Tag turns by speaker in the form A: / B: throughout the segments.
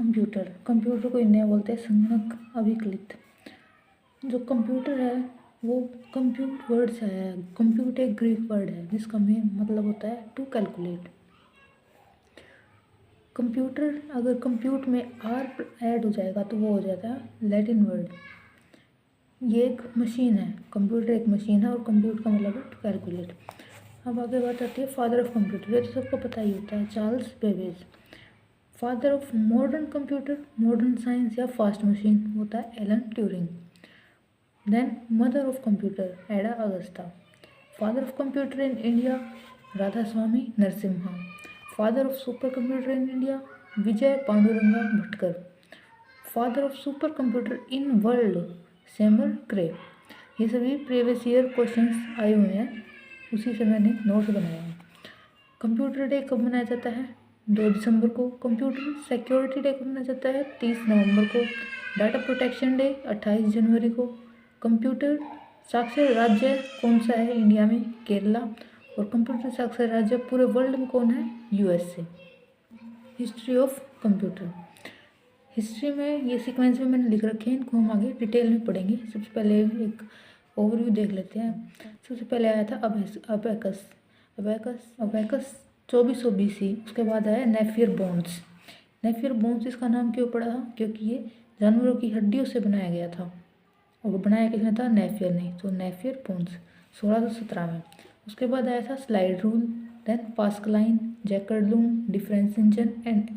A: Computer को India बोलते हैं संगणक अभिकलित। जो कंप्यूटर है वो कंप्यूट वर्ड से है। कंप्यूट एक ग्रीक वर्ड है जिसका मेन मतलब होता है टू कैलकुलेट। कंप्यूटर अगर कंप्यूट में आर ऐड हो जाएगा तो वो हो जाता है लैटिन वर्ड। ये एक मशीन है, कंप्यूटर एक मशीन है और कंप्यूट का मतलब है टू कैलकुलेट। अब आगे बात आती है फादर ऑफ कंप्यूटर। ये तो सबको पता ही होता है, Charles Babbage. Father of modern computer, modern science या फास्ट मशीन होता है Alan Turing. Then mother of computer Ada Augusta. Father of computer in India Radha Swamy Narasimha. Father of super computer in India Vijay Pandurang Bhatkar. Father of super computer in world Samuel Cray. ये सभी previous year questions आए हुए हैं, उसी से मैंने नोट बनाया है। कंप्यूटर डे कब मनाया जाता है? 2 दिसंबर को। कंप्यूटर सिक्योरिटी डे कब मनाया जाता है? 30 नवंबर को। डाटा प्रोटेक्शन डे 28 जनवरी को। कंप्यूटर साक्षर राज्य कौन सा है इंडिया में? केरला। और कंप्यूटर साक्षर राज्य पूरे वर्ल्ड में कौन है? USA. History of computer. History में ये सीक्वेंस में मैंने लिख रखे हैं, इनको हम आगे डिटेल में पढ़ेंगे। सबसे पहले एक ओवरव्यू देख लेते हैं। सबसे पहले आया था अबैकस 2400 BC। उसके बाद आया नेफियर बोन्स। इसका नाम क्यों पड़ा? क्योंकि ये जानवरों की हड्डियों से बनाया गया था और बनाया किसने था? नेफियर ने। तो नेफियर बोन्स 1617 में। उसके बाद आया था slide rule, then Pascaline, Jacquard loom, difference engine and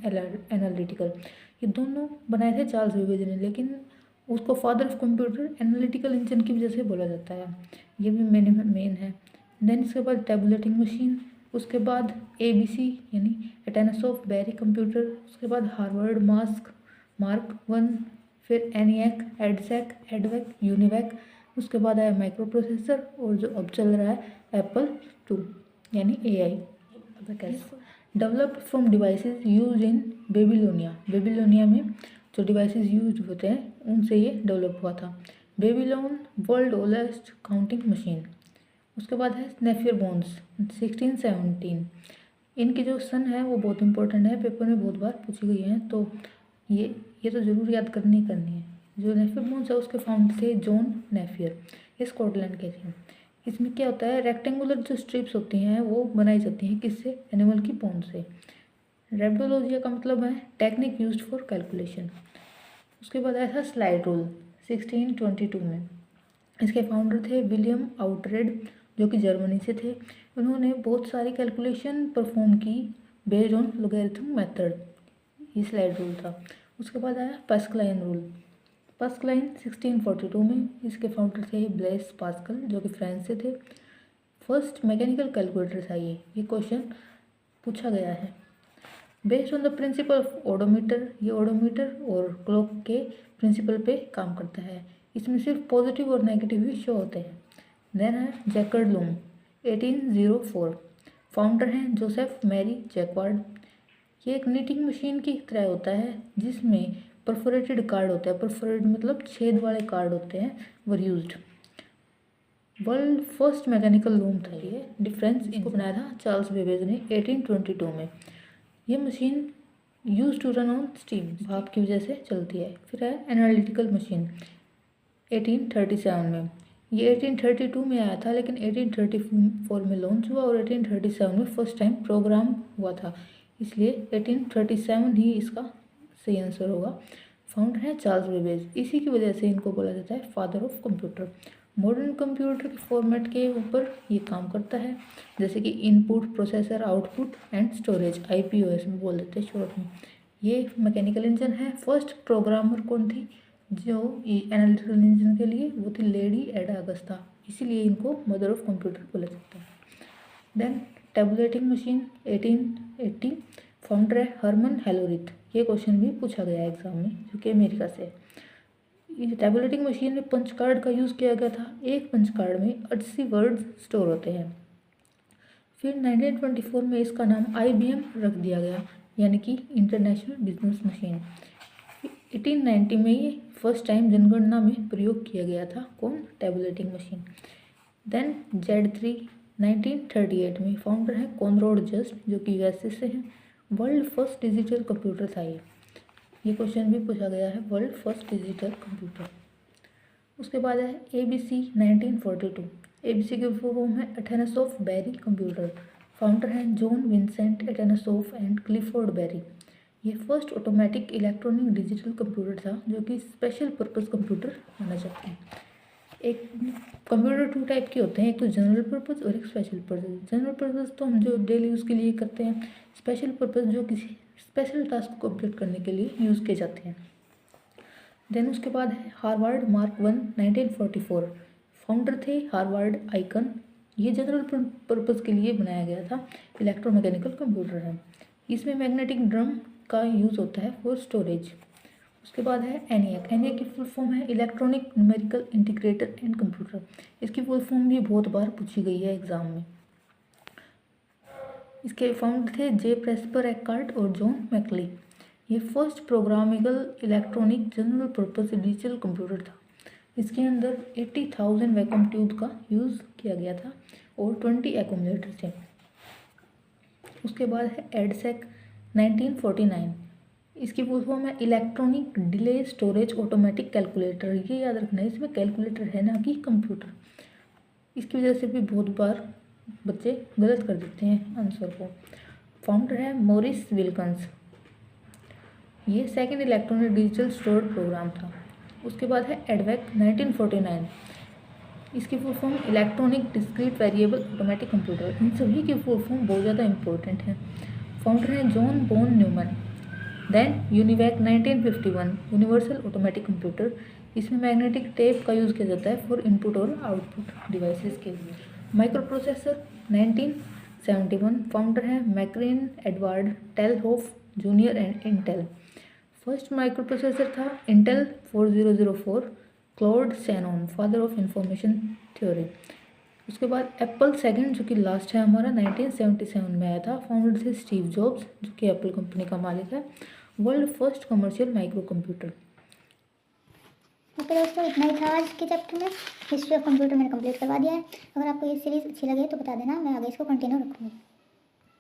A: analytical. ये दोनों बनाए थे चार्ल्स बेबेज ने, लेकिन उसको father of computer analytical engine की वजह से बोला जाता है। ये भी मेन है। देन इसके बाद टेबुलेटिंग मशीन, उसके बाद ABC यानी एटेनस ऑफ बेरी कंप्यूटर, उसके बाद हार्वर्ड मार्क 1, फिर एनिएक, एडसेक, एडवेक, यूनिवैक। उसके बाद आया माइक्रो प्रोसेसर और जो अब चल रहा है एप्पल 2 यानी AI। Developed from devices use in Babylonia में जो डिवाइसेस यूज होते हैं उनसे ये डेवलप हुआ था। Babylon world oldest counting machine. उसके बाद है नेफियर बोन्स 1617। इनके जो सन है वो बहुत इंपॉर्टेंट है, पेपर में बहुत बार पूछी गई हैं, तो ये तो ज़रूर याद करनी है। जो नेफियर बोन्स है उसके फाउंडर थे जॉन नेफियर, ये स्कॉटलैंड के थे। इसमें क्या होता है, रेक्टेंगुलर जो स्ट्रिप्स होती हैं वो बनाई जाती हैं किससे? एनिमल की बोन से। रेप्टोलॉजिया का मतलब है टेक्निक यूज्ड फॉर कैलकुलेशन। उसके बाद आया था स्लाइड रूल 1622 में। इसके फाउंडर थे विलियम आउटरेड जो कि जर्मनी से थे। उन्होंने बहुत सारी कैलकुलेशन परफॉर्म की बेस्ड ऑन लोगैरिथम मेथड। ये स्लाइड रूल था। उसके बाद आया पास्कलाइन रूल। पास्कलाइन 1642 में। इसके फाउंडर थे ब्लेस पास्कल जो कि फ्रांस से थे। फर्स्ट मैकेनिकल कैलकुलेटर था ये क्वेश्चन पूछा गया है। Based on the principle of odometer, ये ओडोमीटर और क्लॉक के प्रिंसिपल पे काम करता है। इसमें सिर्फ पॉजिटिव और नेगेटिव ही शो होते हैं। देन है जैकर्ड लूम 1804। फाउंडर हैं जोसेफ मैरी जैक्वार्ड। ये एक नीटिंग मशीन की तरह होता है जिसमें परफोरेटेड कार्ड होता है। परफोरेटेड मतलब छेद वाले कार्ड होते हैं, were used. World first mechanical loom था ये। डिफरेंस इनको बनाया था चार्ल्स बेबेज ने 1822 में। ये machine use to run on steam, भाप की वजह से चलती है। फिर है एनालिटिकल मशीन 1837 में। ये 1832 में आया था लेकिन 1834 में लॉन्च हुआ और 1837 में फर्स्ट टाइम प्रोग्राम हुआ था, इसलिए 1837 ही इसका सही आंसर होगा। फाउंडर है चार्ल्स बेबेज, इसी की वजह से इनको बोला जाता है father of computer. Modern computer के फॉर्मेट के ऊपर ये काम करता है, जैसे कि input, processor, output and storage, IPOS में बोल देते हैं शॉर्ट में। ये मैकेनिकल इंजन है। फर्स्ट प्रोग्रामर कौन थी जो एनालिटिकल इंजन के लिए? वो थी लेडी एडा अगस्ता, इसीलिए इनको मदर ऑफ कंप्यूटर बोला जाता है। Then tabulating machine 1880। फाउंडर है हरमन हेलोरिथ। ये क्वेश्चन भी पूछा गया है एग्जाम में जो कि अमेरिका से है। टैबुलेटिंग मशीन में पंच कार्ड का यूज़ किया गया था। एक पंच कार्ड में 80 वर्ड स्टोर होते हैं। फिर 1924 में इसका नाम IBM रख दिया गया, यानी कि इंटरनेशनल बिजनेस मशीन। 1890 में ये फर्स्ट टाइम जनगणना में प्रयोग किया गया था। कौन? Tabulating machine. देन Z3 1938 में। फाउंडर है कॉनरॉड जस्ट जो कि USA से हैं। वर्ल्ड फर्स्ट डिजिटल कंप्यूटर था ये। ये क्वेश्चन भी पूछा गया है, वर्ल्ड फर्स्ट डिजिटल कंप्यूटर। उसके बाद है ABC 1942। ABC की फुल फॉर्म है एटनसॉफ बेरी कंप्यूटर। फाउंडर हैं John Vincent Atanasoff and Clifford Berry. ये first automatic electronic digital computer था जो कि स्पेशल पर्पस कंप्यूटर माना जाता है। एक कंप्यूटर 2 टाइप के होते हैं, एक तो जनरल पर्पस और एक स्पेशल पर्पस। जनरल पर्पस तो हम जो डेली यूज़ के लिए करते हैं, स्पेशल पर्पस जो किसी स्पेशल टास्क को कंप्लीट करने के लिए यूज़ किए जाते हैं। देन उसके बाद है हार्वर्ड मार्क 1 1944। फाउंडर थे हार्वर्ड आइकन। ये जनरल पर्पस के लिए बनाया गया था, इलेक्ट्रोमैकेनिकल कंप्यूटर है। इसमें मैग्नेटिक ड्रम का यूज़ होता है फॉर स्टोरेज। उसके बाद है ENIAC। ENIAC की फुल फॉर्म है electronic numerical integrator and computer. इसकी फुल फॉर्म भी बहुत बार पूछी गई है एग्जाम में। इसके फाउंडर थे जे प्रेस्पर एक्कार्ट और जॉन मैकली। ये first programmable electronic general purpose digital computer था। इसके अंदर 80,000 वैक्यूम ट्यूब का यूज़ किया गया था और 20 एक्यूमुलेटर थे। उसके बाद है EDSEC 1949। इसकी फुल फॉर्म है electronic delay storage automatic calculator. ये याद रखना है, इसमें कैलकुलेटर है ना कि कंप्यूटर। इसकी वजह से भी बहुत बार बच्चे गलत कर देते हैं आंसर को। फाउंडर है मॉरिस विल्कन्स। ये second electronic digital store program था। उसके बाद है EDVAC 1949। इसकी full form electronic discrete variable automatic computer. इन सभी की फुल फॉर्म बहुत ज़्यादा इंपॉर्टेंट है। फाउंडर है John von Neumann. Then UNIVAC 1951 universal automatic computer. इसमें मैग्नेटिक टेप का यूज़ किया जाता है फॉर इनपुट और आउटपुट डिवाइसेस के लिए। Micro processor 1971। फाउंडर है Marcian Edward Ted Hoff junior and Intel. First micro processor था Intel 4004। Claude Shannon father of information theory. उसके बाद एप्पल सेकंड जो कि लास्ट है हमारा 1977 में आया था। फाउंडर थे स्टीव जॉब्स जो कि एप्पल कंपनी का मालिक है। World first commercial micro computer.
B: Okay दोस्तों, इतना ही था आज के चैप्टर में। हिस्ट्री ऑफ कंप्यूटर मैंने कंप्लीट करवा दिया है। अगर आपको ये सीरीज़ अच्छी लगे तो बता देना, मैं आगे इसको कंटिन्यू रखूँगी।